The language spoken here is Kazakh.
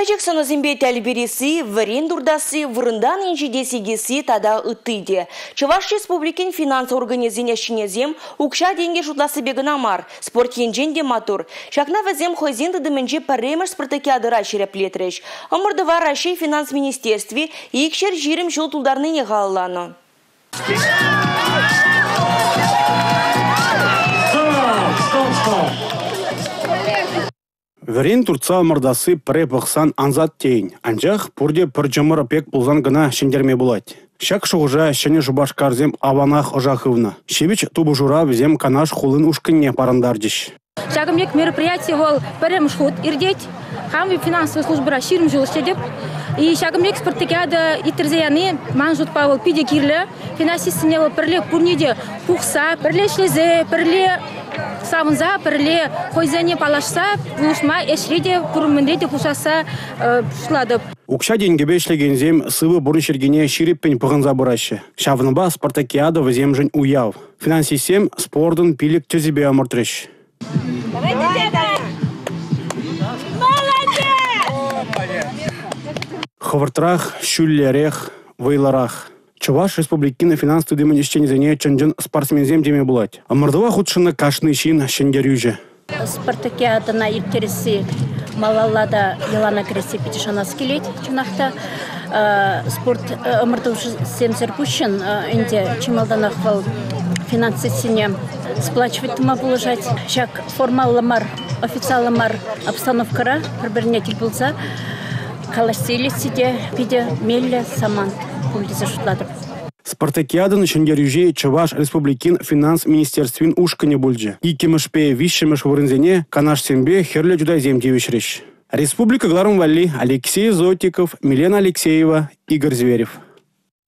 Пәжік сынызымбе тәлбересі, варен дұрдасы, вырындан инжидесігесі тада ұттыйде. Чуваш Республикин финанс организинешінезем ұқша денге жұтласы бегін амар, спорт енжен де матур. Шақна вәзем хойзен дыдымынже паремір спартакиадыра шереплетреш. Омырдыва Рашей финанс министерстве екшер жирім жыл тұлдарны неғалыланы. Верен Турца мордасы препықсан анзат тейін. Анжақ пұрде пір жымыр пек бұлзан гына шендерме болады. Шак шуғыжа шыны жұбаш карзем аванах ожақывна. Шебіч тубы жура візем канаш хулын ушкынне парандардыш. Шагымлек мероприятие ол пәрем шхуд ирдеть. Хамви финансовая служба расширим жилыштедеп. И шагымлек спартакиада итерзеяны манжут Павел пиде кирлі. Финансистіне ол пірле курниде пухса, пірле шлезе, пірле савынза, пірле хойзене палашса, бұлышма эшреде күріміндеде пушаса шладып. Укша денгебе шлегензем сывы бұрын шергене шириппен пығынза бұрашы. Шавыныба спартакиада візем жын уяв. Финансистем спордың пилік тезебе амыртырыш. Хвартрах, шүллерех, вайларах. Чуваш Республикина финанс тудымын ишченезене чынжын спортсмензем деме булать. Амырдыва худшыны кашны шин шендерюже. Спартакиадына иртересі малалада елана кресе петишанас келет чынақта. Спорт амырдывшы семсер пущен, инде чималданақ вал финансисіне сплачивать тыма положать. Шак формалымар, официалымар обстановкара, бір-біріне кел болса, каластелесіде пиде мелле самант пульдезе жұтладып. Спартакиадын шендерюже Чуваш Республикин финанс министерствин ушкыне бульджи. Икемешпе вишшемеш вырынзене канаш сембе херле жудайзем девишреш. Республика Гларум Валли, Алексей Зотиков, Милена Алексеева, Игорь Зверев.